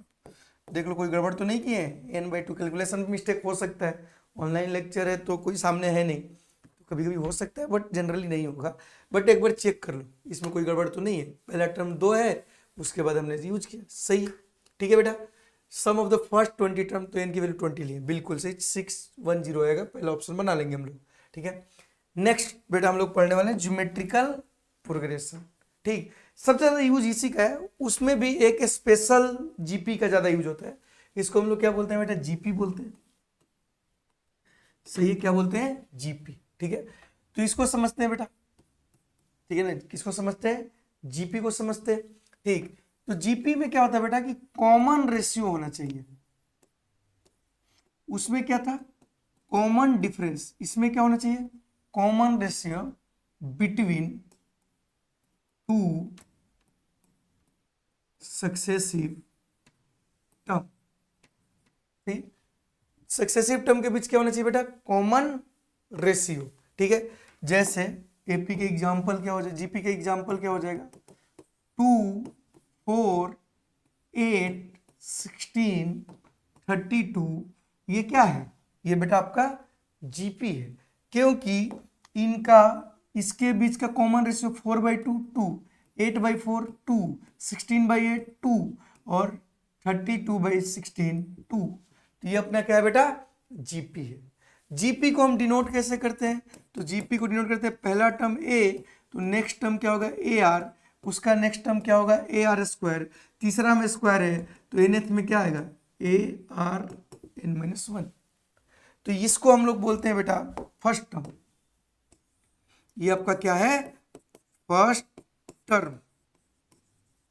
देख लो कोई गड़बड़ तो नहीं किए हैं, n/2 कैलकुलेशन में मिस्टेक हो सकता है, ऑनलाइन लेक्चर है तो कोई सामने है नहीं, तो कभी कभी हो सकता है, बट जनरली नहीं होगा। बट एक बार चेक कर लो, इसमें कोई गड़बड़ तो नहीं है। पहला टर्म 2 है, उसके बाद हमने यूज किया, सही है, ठीक है बेटा। Sum of the first 20 term, तो n की वैल्यू 20 लिए, बिल्कुल सही, 610 आएगा, पहला ऑप्शन बना लेंगे हम लोग, ठीक है। नेक्स्ट बेटा हम लोग पढ़ने वाले हैं ज्योमेट्रिकल प्रोग्रेशन, ठीक। सबसे ज्यादा यूज इसी का है, उसमें भी एक स्पेशल जीपी का ज्यादा यूज होता है। इसको हम लोग क्या बोलते हैं बेटा, जीपी बोलते हैं, सही है, क्या बोलते हैं, जीपी, ठीक है। तो इसको समझते हैं बेटा, ठीक है ना, किसको समझते हैं, जीपी को समझते हैं, ठीक। तो जीपी में क्या होता है बेटा कि कॉमन रेशियो होना चाहिए, उसमें क्या था कॉमन डिफरेंस, इसमें क्या होना चाहिए common ratio between two successive term, ठीक। सक्सेसिव टर्म के बीच क्या होना चाहिए बेटा, कॉमन रेशियो, ठीक है। जैसे एपी के एग्जांपल क्या हो जाए, जीपी के एग्जांपल क्या हो जाएगा 2 4 8 16 32, ये क्या है, ये बेटा आपका जीपी है, क्योंकि इनका इसके बीच का कॉमन रेशियो 4/2 2, 8/4 2, 16/8 2 और 32/16 2, तो ये अपना क्या है बेटा जीपी है। जीपी को हम डिनोट कैसे करते हैं, तो जीपी को डिनोट करते हैं पहला टर्म ए, तो नेक्स्ट टर्म क्या होगा ए आर, उसका नेक्स्ट टर्म क्या होगा ए आर स्क्वायर, तीसरा में स्क्वायर है तो nth में क्या आएगा ए आर n-1, तो इसको हम लोग बोलते हैं बेटा फर्स्ट टर्म, ये आपका क्या है फर्स्ट टर्म,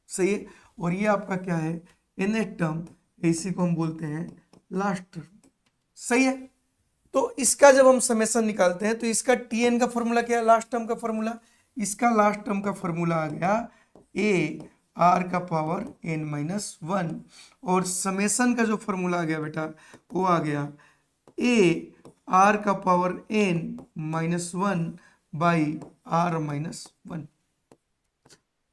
सही है। और ये आपका क्या है nth टर्म, इसी को हम बोलते हैं लास्ट टर्म, सही है। तो इसका जब हम समेशन निकालते हैं तो इसका tn का फॉर्मूला क्या है, लास्ट टर्म का फॉर्मूला, इसका लास्ट टर्म का फॉर्मूला आ गया ए आर का पावर n-1, और समेशन का जो फॉर्मूला आ गया बेटा वो आ गया ए आर का पावर n-1 बाई r-1।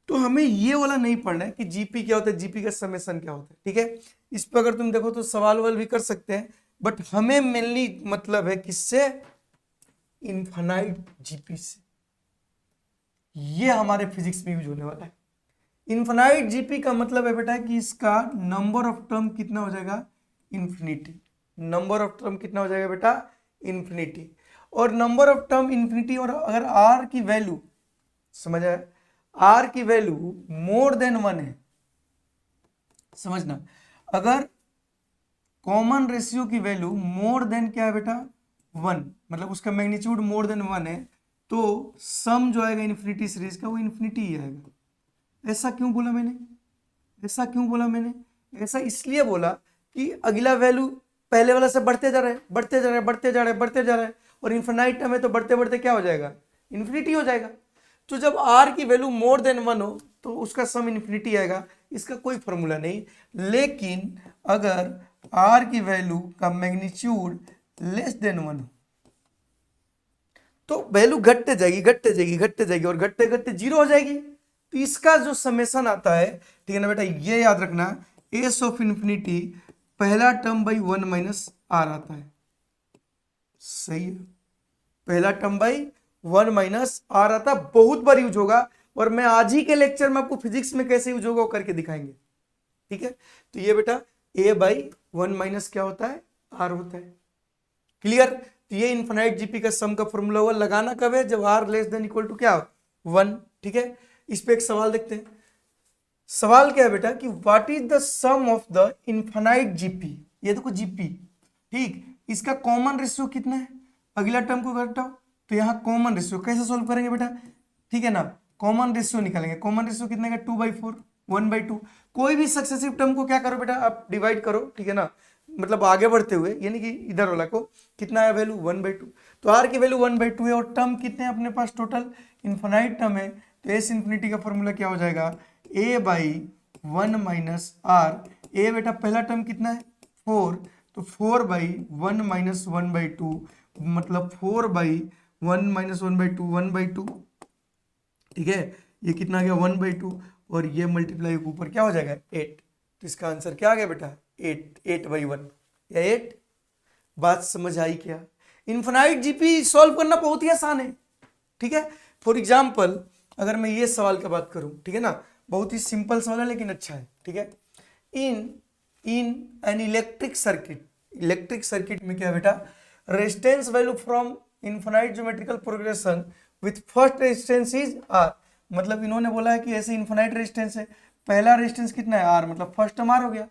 तो हमें ये वाला नहीं पढ़ना है कि जीपी क्या होता है, जीपी का समेशन क्या होता है, ठीक है। इस पर अगर तुम देखो तो सवाल वाल भी कर सकते हैं, बट हमें मेनली मतलब है किससे, इनफाइनाइट जीपी से, ये हमारे फिजिक्स में यूज होने वाला है। इनफाइनाइट जीपी का मतलब है बेटा कि इसका नंबर ऑफ टर्म कितना हो जाएगा इन्फिनिटी, नंबर ऑफ टर्म कितना हो जाएगा बेटा इन्फिनिटी, और नंबर ऑफ टर्म इन्फिनिटी, और अगर आर की वैल्यू समझ आया, आर की वैल्यू मोर देन 1 है, समझना, अगर कॉमन रेशियो की वैल्यू मोर देन क्या है बेटा 1, मतलब उसका मैग्नीट्यूड मोर देन 1 है, तो सम जो आएगा इन्फिनिटी सीरीज का वो इन्फिनिटी ही आएगा। ऐसा क्यों बोला मैंने, ऐसा क्यों बोला मैंने, ऐसा इसलिए बोला कि अगला वैल्यू पहले वाला से बढ़ते जा रहा है, बढ़ते जा रहा है, बढ़ते जा रहा है, बढ़ते जा रहा है, और इन्फिनाइट टर्म है तो बढ़ते बढ़ते क्या हो जाएगा इन्फिनिटी हो जाएगा। तो जब r की वैल्यू मोर देन 1 हो तो उसका सम इन्फिनिटी आएगा, इसका कोई फॉर्मूला नहीं। लेकिन अगर r की वैल्यू का मैग्नीट्यूड लेस देन 1 हो तो वैल्यू घटते जाएगी, घटते जाएगी, घटते जाएगी, और घटते घटते जीरो हो जाएगी। तो इसका जो समेशन आता है, ठीक है ना बेटा, ये याद रखना, एस ऑफ इन्फिनिटी पहला टर्म बाई 1 माइनस आर आता है, सही है, पहला टर्म बाई 1 माइनस आर आता, बहुत बार यूज होगा, और मैं आज ही के लेक्चर में आपको फिजिक्स में कैसे यूज होगा वो करके दिखाएंगे, ठीक है। तो ये बेटा a बाई 1 माइनस क्या होता है आर होता है, क्लियर। तो ये इनफाइनाइट जीपी का सम का फॉर्मूला हुआ, लगाना कब है जब r less than equal to क्या 1, ठीक है। इस पे एक सवाल देखते हैं, सवाल क्या है बेटा कि what is the sum of the infinite GP, ये देखो जीपी, ठीक, इसका कॉमन रेशियो कितना है, अगला टर्म को घटाओ, तो यहाँ कॉमन रेशियो कैसे सोल्व करेंगे बेटा, ठीक है ना, कॉमन रेशियो निकालेंगे, कॉमन रेशियो कितने का 2/4, 1/2, कोई भी सक्सेसिव टर्म को क्या करो बेटा आप डिवाइड करो, ठीक है ना, मतलब आगे बढ़ते हुए, यानी कि इधर वाला को कितना है वैल्यू 1/2, तो आर की वैल्यू 1/2 है और टर्म कितने हैं अपने पास टोटल, इन्फिनाइट टर्म है, तो एस इन्फिनिटी का फॉर्मूला क्या हो जाएगा, ए बाई 1 माइनस आर, ए बेटा पहला टर्म कितना है 4, तो 4/1 माइनस 1/2, मतलब 4/1 माइनस 1/2, 1/2, ठीक है, ये कितना आ गया 1/2, और ये मल्टीप्लाई ऊपर क्या हो जाएगा 8, तो इसका आंसर क्या आ गया बेटा 8, 8/1 या 8। बात समझ आई क्या, इन्फिनाइट जीपी सॉल्व करना बहुत ही आसान है, ठीक है। फॉर एग्जाम्पल अगर मैं ये सवाल की बात करूं, ठीक है ना, बहुत ही सिंपल सवाल है लेकिन अच्छा है, ठीक है, इन एन इलेक्ट्रिक सर्किट में क्या है बेटा, resistance value from infinite geometrical progression with first resistance is R, मतलब इन्होंने बोला है कि ऐसे इन्फिनाइट रेजिस्टेंस है, पहला रेजिस्टेंस कितना है आर, मतलब फर्स्ट टर्म आर हो गया,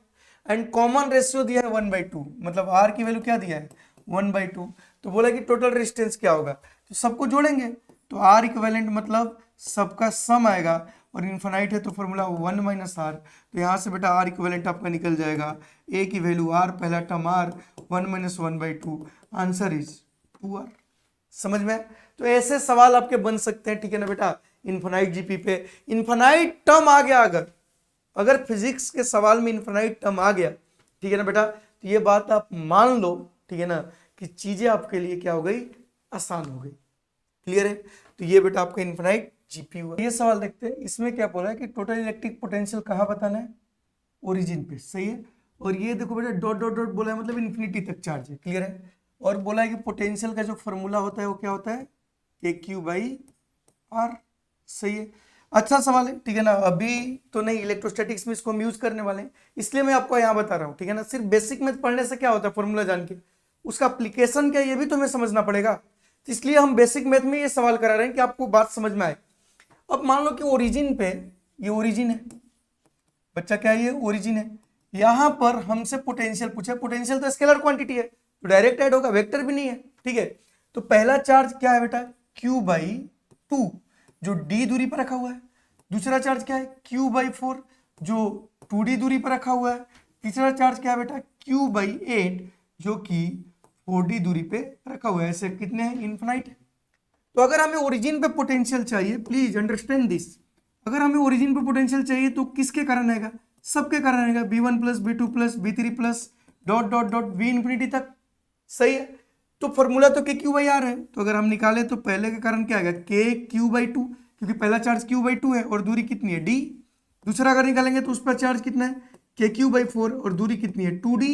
एंड कॉमन रेशियो दिया है 1/2, मतलब आर की वैल्यू क्या दिया है 1/2, तो बोला कि टोटल रेजिस्टेंस क्या होगा, तो सबको जोड़ेंगे, तो आर इक्विवेलेंट मतलब सबका सम आएगा, और इन्फिनाइट है तो फॉर्मूला 1 माइनस आर, तो यहाँ से बेटा आर इक्विवेलेंट आपका निकल जाएगा, ए की वैल्यू आर, पहला term R, 1 minus 1/2, answer is 2r। समझ में, तो ऐसे सवाल आपके बन सकते हैं, ठीक है ना बेटा, इन्फिनाइट जीपी पे इन्फिनाइट टर्म आ गया, अगर फिजिक्स के सवाल में इन्फिनाइट टर्म आ गया, ठीक है ना बेटा, तो ये बात आप मान लो, ठीक है ना, कि चीजें आपके लिए क्या हो गई, आसान हो गई, क्लियर है। तो ये बेटा आपका इन्फिनाइट जीपी हुआ। ये सवाल देखते हैं, इसमें क्या बोला है कि टोटल इलेक्ट्रिक पोटेंशियल कहाँ बताना है, ओरिजिन पे, सही है, और ये देखो बेटा डॉट डॉट डॉट बोला है, मतलब इन्फिनिटी तक चार्ज है, क्लियर है, और बोला है कि पोटेंशियल का जो फॉर्मूला होता है वो क्या होता है, AQ/R, सही है, अच्छा सवाल है, ठीक है ना, अभी तो नहीं, इलेक्ट्रोस्टैटिक्स में इसको हम यूज करने वाले हैं, इसलिए मैं आपको यहाँ बता रहा हूँ, ठीक है ना, सिर्फ बेसिक मैथ पढ़ने से क्या होता है, फॉर्मूला जान के उसका एप्लीकेशन क्या है ये भी तो हमें समझना पड़ेगा, तो इसलिए हम बेसिक मैथ में ये सवाल करा रहे हैं कि आपको बात समझ में आए। अब मान लो कि ओरिजिन पे, ये ओरिजिन है बच्चा, क्या ये ओरिजिन है, यहां पर हमसे पोटेंशियल पूछा, पोटेंशियल तो स्केलर क्वांटिटी है, तो डायरेक्ट ऐड होगा, वेक्टर भी नहीं है, ठीक है, तो पहला चार्ज क्या है बेटा Q/2 जो d दूरी पर रखा हुआ है, दूसरा चार्ज क्या है Q/4 जो 2d दूरी पर रखा हुआ है, तीसरा चार्ज क्या है बेटा Q/8 जो कि 4d दूरी पे रखा हुआ है, ऐसे कितने हैं इन्फिनाइट। तो अगर हमें ओरिजिन पे पोटेंशियल चाहिए, प्लीज अंडरस्टैंड दिस, अगर हमें ओरिजिन पे पोटेंशियल चाहिए तो किसके कारण आएगा, सबके कारण आएगा, B1 plus B2 plus B3 plus dot dot dot V infinity तक, सही है, तो फॉर्मूला तो KQ/R है, तो अगर हम निकाले तो पहले के कारण क्या आएगा KQ/2, क्योंकि पहला चार्ज Q/2 है और दूरी कितनी है d, दूसरा अगर निकालेंगे तो उस पर चार्ज कितना है KQ/4 और दूरी कितनी है 2d,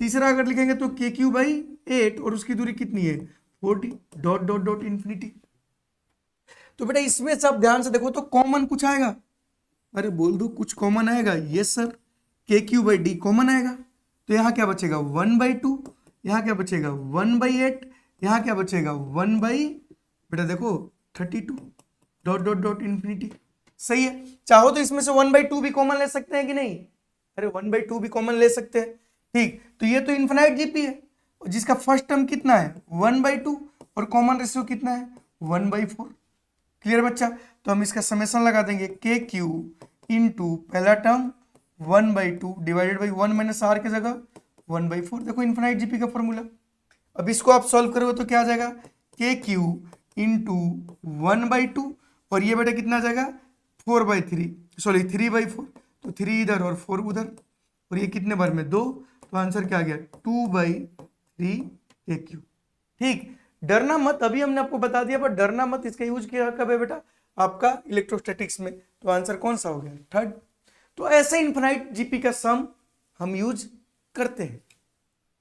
तीसरा अगर लिखेंगे तो KQ/8 और उसकी दूरी कितनी है 4d, dot dot dot infinity. तो बेटा इसमें से आप ध्यान से देखो तो कॉमन कुछ आएगा, अरे बोल दो कुछ कॉमन आएगा, यस सर, KQ/d कॉमन आएगा, तो यहाँ क्या बचेगा 1/2, यहाँ क्या बचेगा 1/8, यहाँ क्या बचेगा 1 बाई, बेटा देखो 32, डॉट डॉट डॉट इन्फिनिटी, सही है, चाहो तो इसमें से 1/2 भी कॉमन ले सकते हैं कि नहीं, अरे 1/2 भी कॉमन ले सकते हैं, ठीक, तो ये तो इन्फिनाइट जीपी है, जिसका फर्स्ट टर्म कितना है 1/2 और कॉमन रेशियो कितना है 1/4, क्लियर बच्चा, तो हम इसका समेशन लगा देंगे KQ इंटू पहला term 1/2 divided by 1 minus R की जगह 1/4, देखो इन्फिनाइट जीपी का फॉर्मूला। अब इसको आप सॉल्व करोगे तो क्या आ जाएगा KQ इंटू 1/2 और ये बेटा कितना आ जाएगा 4/3, सॉरी 3/4, तो 3 इधर और 4 उधर, और ये कितने बार में 2, तो आंसर क्या आ गया 2/3 KQ, ठीक, डरना मत, अभी हमने आपको बता दिया, पर डरना मत, इसका यूज किया कब है बेटा आपका इलेक्ट्रोस्टैटिक्स में, तो आंसर कौन सा हो गया थर्ड। तो ऐसे इन्फिनाइट जीपी का सम हम यूज करते हैं,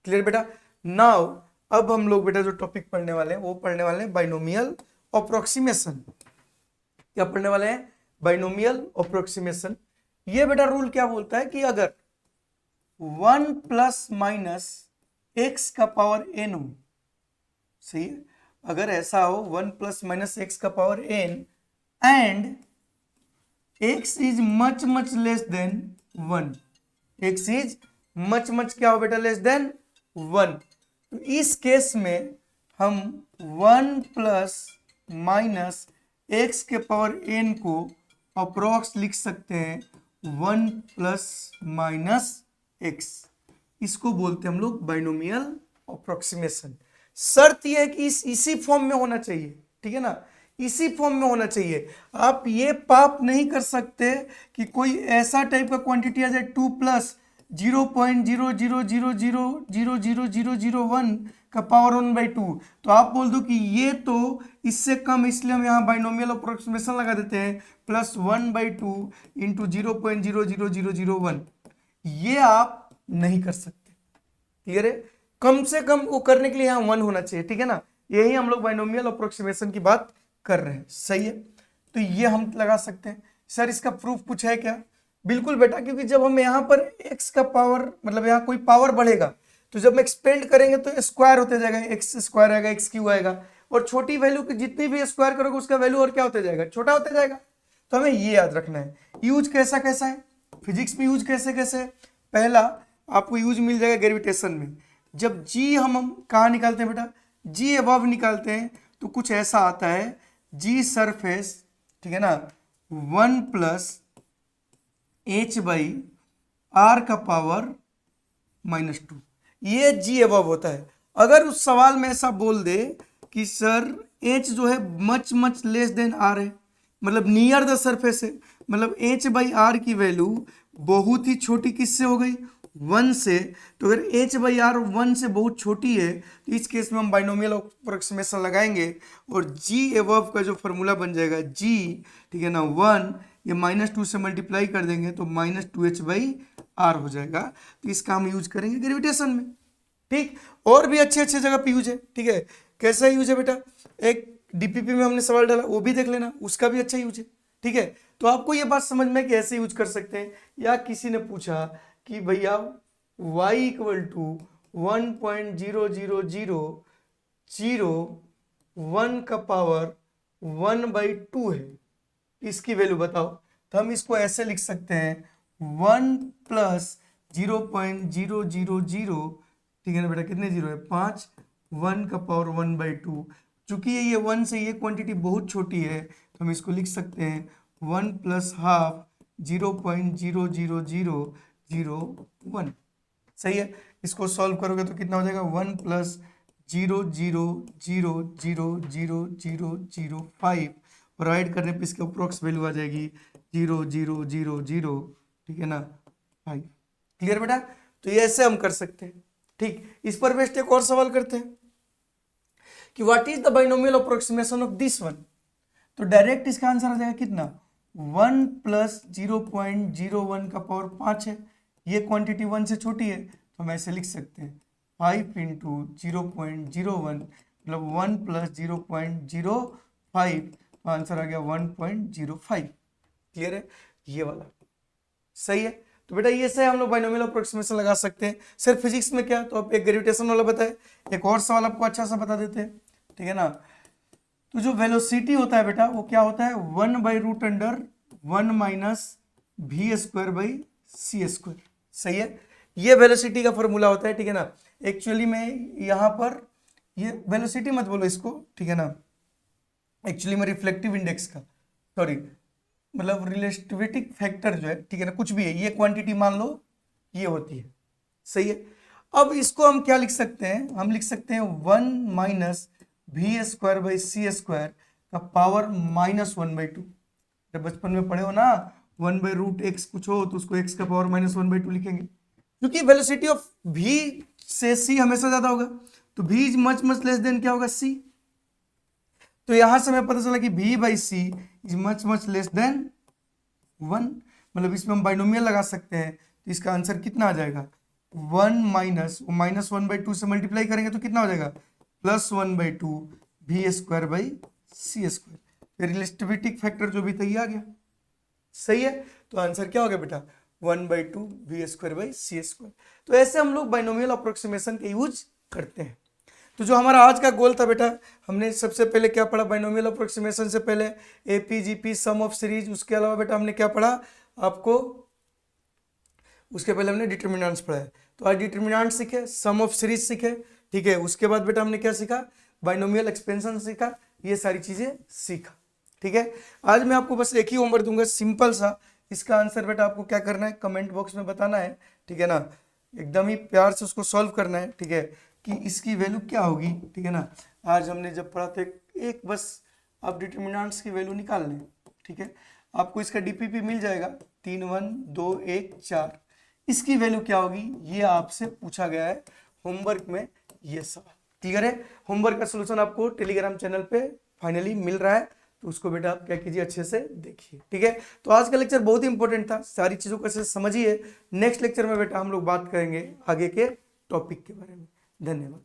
क्लियर बेटा। नाउ अब हम लोग बेटा जो टॉपिक पढ़ने वाले हैं वो पढ़ने वाले हैं बाइनोमियल अप्रोक्सीमेशन, क्या पढ़ने वाले हैं बाइनोमियल अप्रोक्सीमेशन। ये बेटा रूल क्या बोलता है कि अगर 1 प्लस माइनस एक्स का पावर n हो, सही है, अगर ऐसा हो 1 प्लस माइनस एक्स का power n and x is much much less than 1, x is much much क्या हो बेटा, लेस देन 1। तो इस केस में हम 1 प्लस माइनस एक्स के पावर n को अप्रोक्स लिख सकते हैं 1 प्लस माइनस एक्स। इसको बोलते हैं हम लोग बाइनोमियल अप्रोक्सीमेशन। शर्त यह है कि इसी फॉर्म में होना चाहिए, ठीक है ना, इसी फॉर्म में होना चाहिए। आप ये पाप नहीं कर सकते कि कोई ऐसा टाइप का क्वांटिटी आ जाए 2 प्लस 0.000000001 का पावर 1/2, तो आप बोल दो कि ये तो इससे कम, इसलिए हम यहाँ बाइनोमियल अप्रोक्सीमेशन लगा देते हैं प्लस 1/2 इंटू 0.00001। ये आप नहीं कर सकते, क्लियर है। कम से कम वो करने के लिए यहाँ 1 होना चाहिए, ठीक है ना। यही हम लोग बाइनोमियल अप्रोक्सीमेशन की बात कर रहे हैं, सही है। तो ये हम लगा सकते हैं। सर इसका प्रूफ कुछ है क्या? बिल्कुल बेटा, क्योंकि जब हम यहाँ पर x का पावर, मतलब यहाँ कोई पावर बढ़ेगा तो जब हम एक्सपेंड करेंगे तो स्क्वायर होते जाएगा, एक्स स्क्वायर आएगा, एक्स क्यू आएगा, और छोटी वैल्यू की जितनी भी स्क्वायर करोगे उसका वैल्यू और क्या होते जाएगा, छोटा होते जाएगा। तो हमें ये याद रखना है। यूज कैसा कैसा है फिजिक्स में, यूज कैसे कैसे है। पहला आपको यूज मिल जाएगा ग्रेविटेशन में। जब जी हम कहाँ निकालते हैं बेटा, जी अबव निकालते हैं तो कुछ ऐसा आता है, जी सरफेस, ठीक है ना, 1 प्लस h बाई आर का पावर -2, ये जी अबव होता है। अगर उस सवाल में ऐसा बोल दे कि सर h जो है much much less than r है, मतलब नियर द सरफेस है, मतलब h बाई आर की वैल्यू बहुत ही छोटी किससे हो गई, 1 से। तो अगर h बाई आर 1 से बहुत छोटी है तो इस केस में हम बाइनोमियल अप्रोक्सीमेशन लगाएंगे और g अबव का जो फॉर्मूला बन जाएगा g, ठीक है ना, 1, ये -2 से मल्टीप्लाई कर देंगे तो -2h बाई आर हो जाएगा। तो इसका हम यूज करेंगे ग्रेविटेशन में, ठीक। और भी अच्छे अच्छे जगह पे यूज है, ठीक है। कैसा यूज है बेटा, एक डीपीपी में हमने सवाल डाला, वो भी देख लेना, उसका भी अच्छा यूज है, ठीक है। तो आपको ये बात समझ में कैसे यूज कर सकते हैं। या किसी ने पूछा कि भैया y इक्वल टू 1.000001 का पावर 1/2 है, इसकी वैल्यू बताओ। तो हम इसको ऐसे लिख सकते हैं 1 प्लस 0.000, ठीक है ना बेटा, कितने जीरो है, 5, 1 का पावर 1/2। चूंकि ये 1 से ये क्वांटिटी बहुत छोटी है तो हम इसको लिख सकते हैं 1 प्लस हाफ 0.00001, सही है। इसको सॉल्व करोगे तो कितना हो जाएगा, 1 प्लस 0.0000005, और ऐड करने पे इसके अप्रोक्स वैल्यू आ जाएगी 0.000, ठीक है ना, 5। क्लियर बेटा। तो ये ऐसे हम कर सकते हैं, ठीक। इस पर बेस्ड एक और सवाल करते हैं कि what is the binomial approximation of this one. तो डायरेक्ट इसका आंसर आ जाएगा कितना, 1 प्लस 0.01 का पावर 5 है, ये क्वांटिटी 1 से छोटी है तो हम ऐसे लिख सकते हैं 5 इंटू 0.01, मतलब 1 प्लस 0.05, तो आंसर आ गया 1.05। क्लियर है, ये वाला सही है। तो बेटा ये से हम लोग बाइनोमियल अप्रोक्सीमेशन लगा सकते हैं। सिर्फ फिजिक्स में क्या, तो आप एक ग्रेविटेशन वाला बताए, एक और सवाल आपको अच्छा सा बता देते हैं, ठीक है ना। तो जो वेलोसिटी होता है बेटा वो क्या होता है, 1/√1 माइनस v²/c², सही है। ये वेलोसिटी का फॉर्मूला होता है, ठीक है ना। एक्चुअली में यहाँ पर ये वेलोसिटी मत बोलो इसको, ठीक है ना, एक्चुअली में रिफ्लेक्टिव इंडेक्स का, सॉरी, मतलब रिलेटिविटी फैक्टर जो है, ठीक है ना, कुछ भी है, ये क्वांटिटी मान लो ये होती है, सही है। अब इसको हम क्या लिख सकते हैं, हम लिख सकते हैं 1 माइनस v²/c² का पावर -1/2। जब बचपन में पढ़े हो ना 1/√x कुछ हो तो उसको x का पावर -1/2 लिखेंगे, क्योंकि वेलोसिटी ऑफ v से c हमेशा ज्यादा होगा, तो v is much much less than क्या होगा, c। तो यहां से हमें पता चला कि v/c is much much less than 1, मतलब इसमें हम बाइनोमियल लगा सकते हैं। तो इसका आंसर कितना आ जाएगा, 1 माइनस -1/2 से मल्टीप्लाई करेंगे तो कितना हो जाएगा, +1/2 v²/c²। रिलेटिविटी फैक्टर जो भी था ये आ गया, सही है। तो आंसर क्या हो गया बेटा, 1/2 v² / c²। तो ऐसे हम लोग बाइनोमियल अप्रोक्सीमेशन के यूज करते हैं। तो जो हमारा आज का गोल था बेटा, हमने सबसे पहले क्या पढ़ा, बाइनोमियल अप्रोक्सीमेशन से पहले एपीजीपी, सम ऑफ सीरीज, उसके अलावा बेटा हमने क्या पढ़ा आपको, उसके पहले हमने डिटर्मिनेंट्स पढ़ा है। तो आज डिटर्मिनेंट सीखे, सम ऑफ सीरीज सीखे, ठीक है। उसके बाद बेटा हमने क्या सीखा, बाइनोमियल एक्सपेंशन सीखा, ये सारी चीजें सीखा, ठीक है। आज मैं आपको बस एक ही होमवर्क दूंगा सिंपल सा, इसका आंसर बेटा आपको क्या करना है, कमेंट बॉक्स में बताना है, ठीक है ना, एकदम ही प्यार से उसको सॉल्व करना है, ठीक है, कि इसकी वैल्यू क्या होगी, ठीक है ना। आज हमने जब पढ़ा तो एक बस आप डिटर्मिनेंट्स की वैल्यू निकाल लें, ठीक है। आपको इसका डीपीपी मिल जाएगा 3 1 2 1 4, इसकी वैल्यू क्या होगी ये आपसे पूछा गया है होमवर्क में, ये सवाल क्लियर है। होमवर्क का सलूशन आपको टेलीग्राम चैनल पे फाइनली मिल रहा है, तो उसको बेटा आप क्या कीजिए, अच्छे से देखिए, ठीक है। तो आज का लेक्चर बहुत ही इंपॉर्टेंट था, सारी चीजों को अच्छे से समझिए। नेक्स्ट लेक्चर में बेटा हम लोग बात करेंगे आगे के टॉपिक के बारे में। धन्यवाद।